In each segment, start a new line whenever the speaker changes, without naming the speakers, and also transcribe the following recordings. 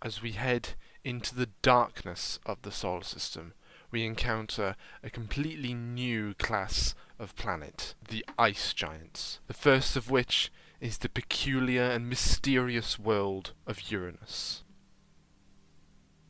As we head into the darkness of the solar system, we encounter a completely new class of planet, the ice giants, the first of which is the peculiar and mysterious world of Uranus.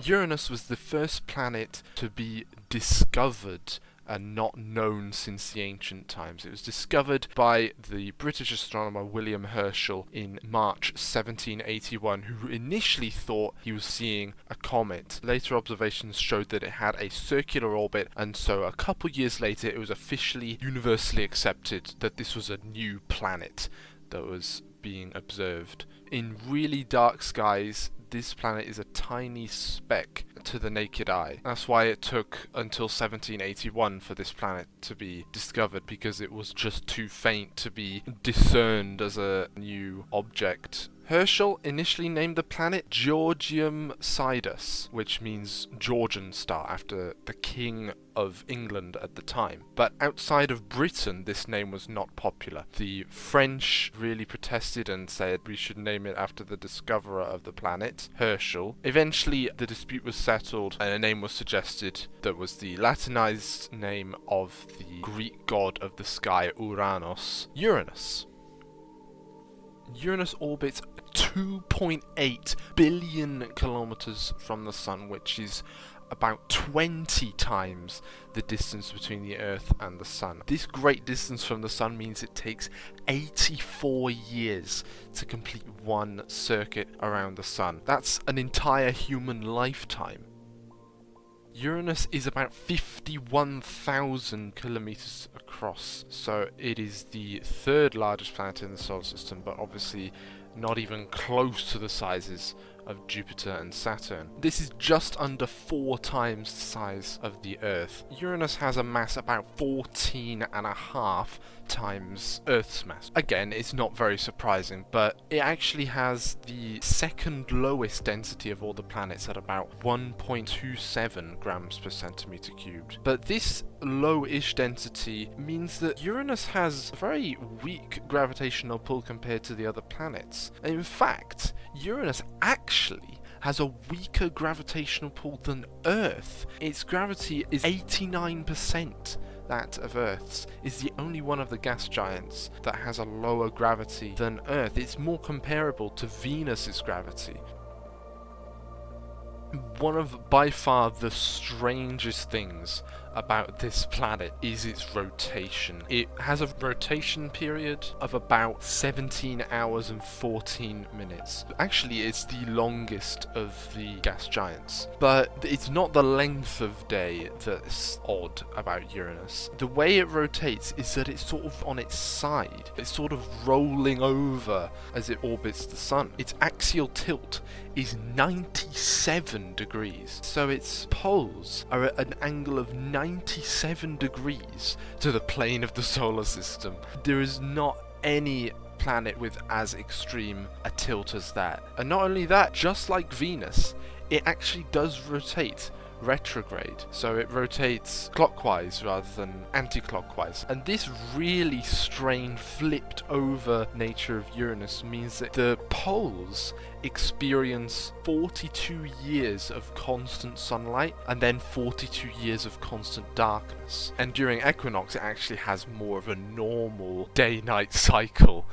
Uranus was the first planet to be discovered and not known since the ancient times. It was discovered by the British astronomer William Herschel in March 1781, who initially thought he was seeing a comet. Later observations showed that it had a circular orbit, and so a couple years later it was officially universally accepted that this was a new planet that was being observed. In really dark skies, this planet is a tiny speck to the naked eye. That's why it took until 1781 for this planet to be discovered, because it was just too faint to be discerned as a new object. Herschel initially named the planet Georgium Sidus, which means Georgian star, after the King of England at the time. But outside of Britain, this name was not popular. The French really protested and said we should name it after the discoverer of the planet, Herschel. Eventually, the dispute was settled and a name was suggested that was the Latinized name of the Greek god of the sky, Uranus, Uranus. Uranus orbits 2.8 billion kilometers from the Sun, which is about 20 times the distance between the Earth and the Sun. This great distance from the Sun means it takes 84 years to complete one circuit around the Sun. That's an entire human lifetime. Uranus is about 51,000 kilometers across, so it is the third largest planet in the solar system, but obviously not even close to the sizes of Jupiter and Saturn. This is just under 4 times the size of the Earth. Uranus has a mass about 14.5 times Earth's mass. Again, it's not very surprising, but it actually has the second lowest density of all the planets at about 1.27 grams per centimeter cubed. But this low-ish density means that Uranus has a very weak gravitational pull compared to the other planets. In fact, Uranus actually has a weaker gravitational pull than Earth. Its gravity is 89% that of Earth's. Is the only one of the gas giants that has a lower gravity than Earth. It's more comparable to Venus's gravity. One of by far the strangest things about this planet is its rotation. It has a rotation period of about 17 hours and 14 minutes. Actually, it's the longest of the gas giants. But it's not the length of day that's odd about Uranus. The way it rotates is that it's sort of on its side. It's sort of rolling over as it orbits the Sun. Its axial tilt is 97 degrees. So its poles are at an angle of 97 degrees to the plane of the solar system. There is not any planet with as extreme a tilt as that. And not only that, just like Venus, it actually does rotate retrograde, so it rotates clockwise rather than anti-clockwise. And this really strange flipped over nature of Uranus means that the poles experience 42 years of constant sunlight and then 42 years of constant darkness. And during equinox it actually has more of a normal day-night cycle.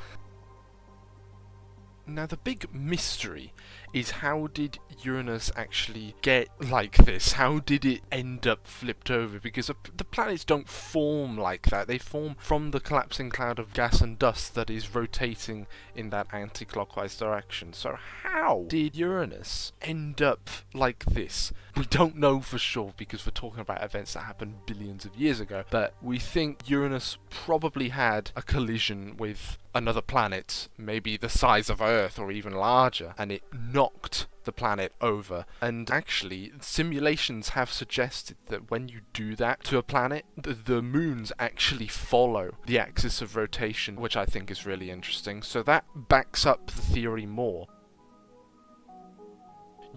Now the big mystery is, how did Uranus actually get like this? How did it end up flipped over? Because the planets don't form like that. They form from the collapsing cloud of gas and dust that is rotating in that anti-clockwise direction. So how did Uranus end up like this? We don't know for sure, because we're talking about events that happened billions of years ago, but we think Uranus probably had a collision with another planet, maybe the size of Earth or even larger, and it knocked the planet over. And actually, simulations have suggested that when you do that to a planet, the moons actually follow the axis of rotation, which I think is really interesting. So that backs up the theory more.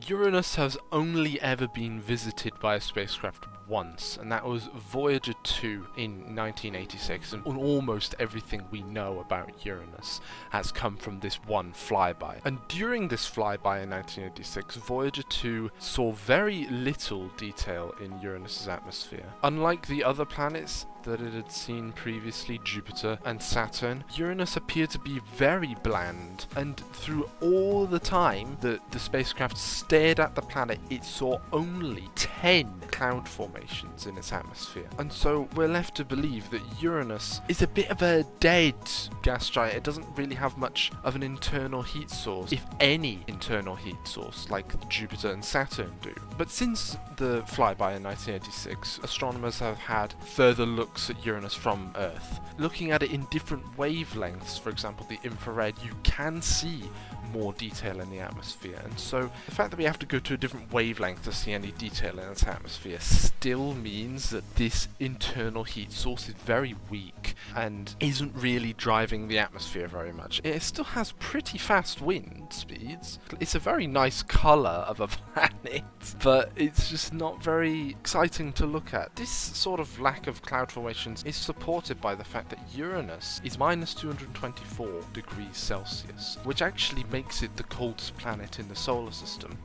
Uranus has only ever been visited by a spacecraft once, and that was Voyager 2 in 1986, and almost everything we know about Uranus has come from this one flyby. And during this flyby in 1986, Voyager 2 saw very little detail in Uranus's atmosphere. Unlike the other planets that it had seen previously, Jupiter and Saturn, Uranus appeared to be very bland, and through all the time that the spacecraft stared at the planet, it saw only 10 cloud formations in its atmosphere. And so we're left to believe that Uranus is a bit of a dead gas giant. It doesn't really have much of an internal heat source, if any internal heat source, like Jupiter and Saturn do. But since the flyby in 1986, astronomers have had further looks at Uranus from Earth. Looking at it in different wavelengths, for example the infrared, you can see more detail in the atmosphere, and so the fact that we have to go to a different wavelength to see any detail in its atmosphere still means that this internal heat source is very weak and isn't really driving the atmosphere very much. It still has pretty fast wind speeds. It's a very nice colour of a planet, but it's just not very exciting to look at. This sort of lack of cloud formations is supported by the fact that Uranus is minus 224 degrees Celsius, which actually makes it the coldest planet in the solar system.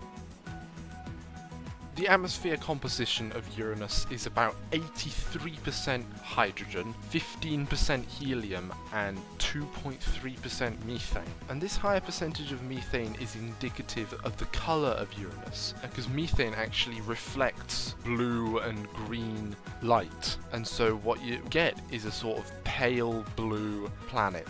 The atmosphere composition of Uranus is about 83% hydrogen, 15% helium, and 2.3% methane. And this higher percentage of methane is indicative of the colour of Uranus, because methane actually reflects blue and green light. And so what you get is a sort of pale blue planet.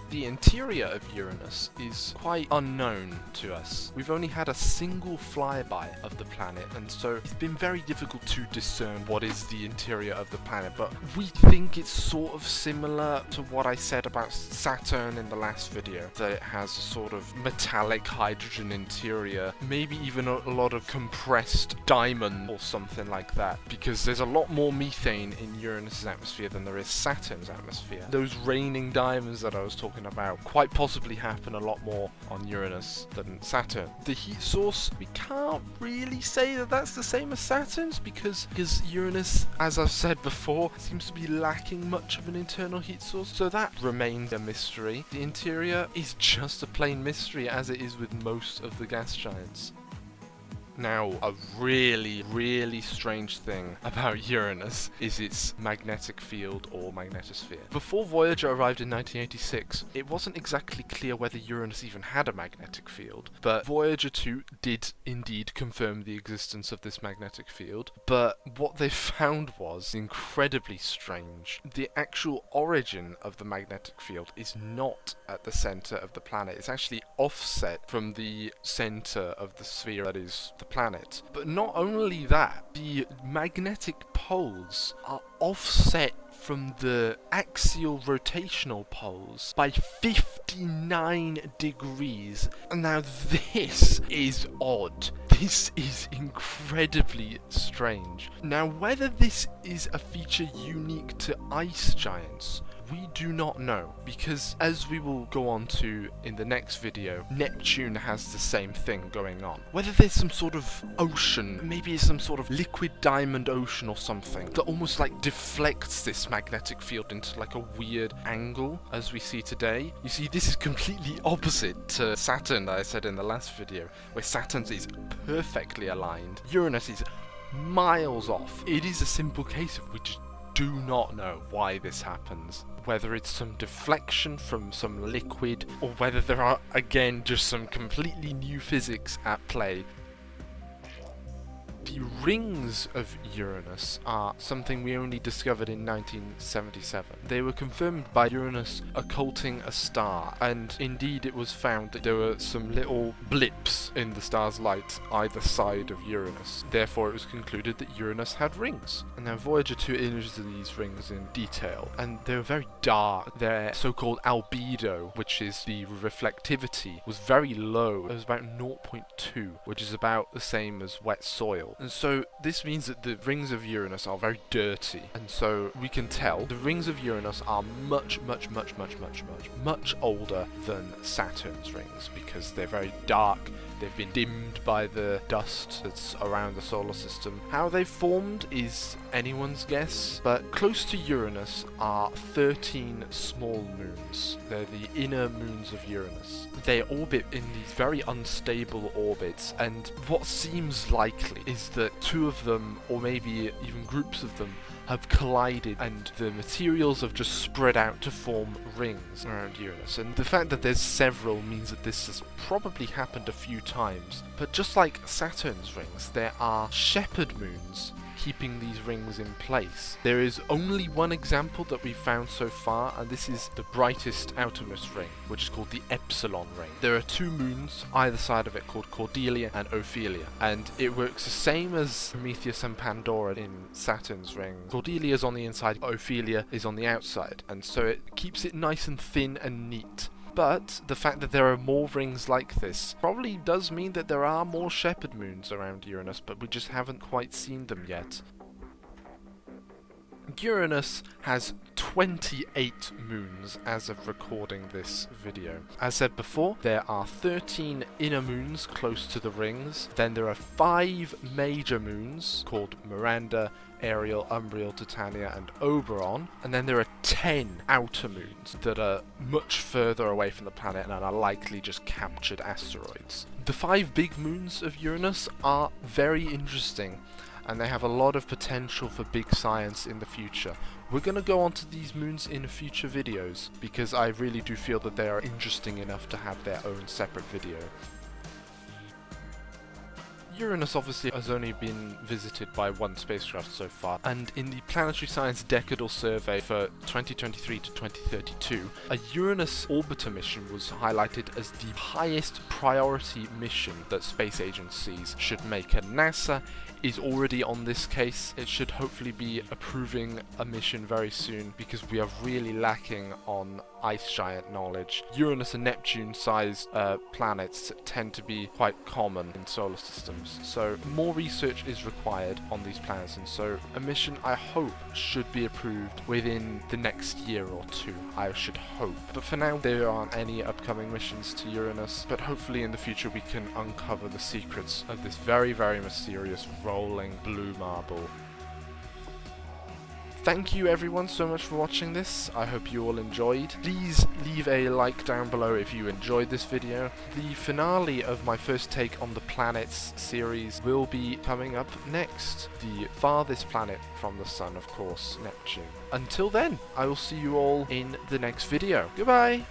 The interior of Uranus is quite unknown to us. We've only had a single flyby of the planet, and so it's been very difficult to discern what is the interior of the planet, but we think it's sort of similar to what I said about Saturn in the last video, that it has a sort of metallic hydrogen interior, maybe even a lot of compressed diamond or something like that, because there's a lot more methane in Uranus's atmosphere than there is Saturn's atmosphere. Those raining diamonds that I was talking about quite possibly happen a lot more on Uranus than Saturn. The heat source, we can't really say that that's the same as Saturn's, because Uranus, as I've said before, seems to be lacking much of an internal heat source, so that remains a mystery. The interior is just a plain mystery, as it is with most of the gas giants. Now, a really strange thing about Uranus is its magnetic field or magnetosphere. Before Voyager arrived in 1986, it wasn't exactly clear whether Uranus even had a magnetic field, but Voyager 2 did indeed confirm the existence of this magnetic field, but what they found was incredibly strange. The actual origin of the magnetic field is not at the center of the planet. It's actually offset from the center of the sphere that is the planet. But not only that, the magnetic poles are offset from the axial rotational poles by 59 degrees. And now this is odd. This is incredibly strange. Now, whether this is a feature unique to ice giants, we do not know, because as we will go on to in the next video, Neptune has the same thing going on. Whether there's some sort of ocean, maybe it's some sort of liquid diamond ocean or something, that almost like deflects this magnetic field into like a weird angle, as we see today. You see, this is completely opposite to Saturn that I said in the last video, where Saturn is perfectly aligned. Uranus is miles off. It is a simple case of we just do not know why this happens. Whether it's some deflection from some liquid, or whether there are, again, just some completely new physics at play. The rings of Uranus are something we only discovered in 1977. They were confirmed by Uranus occulting a star, and indeed it was found that there were some little blips in the star's light either side of Uranus. Therefore it was concluded that Uranus had rings. And now Voyager 2 images these rings in detail, and they were very dark. Their so-called albedo, which is the reflectivity, was very low. It was about 0.2, which is about the same as wet soil. And so this means that the rings of Uranus are very dirty, and so we can tell the rings of Uranus are much older than Saturn's rings, because they're very dark, They've been dimmed by the dust that's around the solar system. How they formed is anyone's guess, but close to Uranus are 13 small moons. They're the inner moons of Uranus. They orbit in these very unstable orbits, and what seems likely is that two of them, or maybe even groups of them, have collided and the materials have just spread out to form rings around Uranus. And the fact that there's several means that this has probably happened a few times. But just like Saturn's rings, there are shepherd moons keeping these rings in place. There is only one example that we've found so far, and this is the brightest outermost ring, which is called the Epsilon ring. There are two moons either side of it called Cordelia and Ophelia, and it works the same as Prometheus and Pandora in Saturn's ring. Cordelia is on the inside, Ophelia is on the outside, and so it keeps it nice and thin and neat. But the fact that there are more rings like this probably does mean that there are more shepherd moons around Uranus, but we just haven't quite seen them yet. Uranus has 28 moons as of recording this video. As said before, there are 13 inner moons close to the rings. Then there are 5 major moons called Miranda, A.e.r.o, Umbriel, Titania, and Oberon. And then there are 10 outer moons that are much further away from the planet and are likely just captured asteroids. The 5 big moons of Uranus are very interesting, and they have a lot of potential for big science in the future. We're going to go onto these moons in future videos, because I really do feel that they are interesting enough to have their own separate video. Uranus obviously has only been visited by one spacecraft so far, and in the Planetary Science Decadal Survey for 2023 to 2032, a Uranus orbiter mission was highlighted as the highest priority mission that space agencies should make, and NASA is already on this case. It should hopefully be approving a mission very soon, because we are really lacking on ice giant knowledge. Uranus and Neptune sized planets tend to be quite common in solar systems, so more research is required on these planets, and so a mission, I hope, should be approved within the next year or two. I should hope. But for now, there aren't any upcoming missions to Uranus, but hopefully in the future we can uncover the secrets of this very, very mysterious rolling blue marble. Thank you everyone so much for watching this. I hope you all enjoyed. Please leave a like down below if you enjoyed this video. The finale of my first take on the planets series will be coming up next. The farthest planet from the sun, of course, Neptune. Until then, I will see you all in the next video. Goodbye!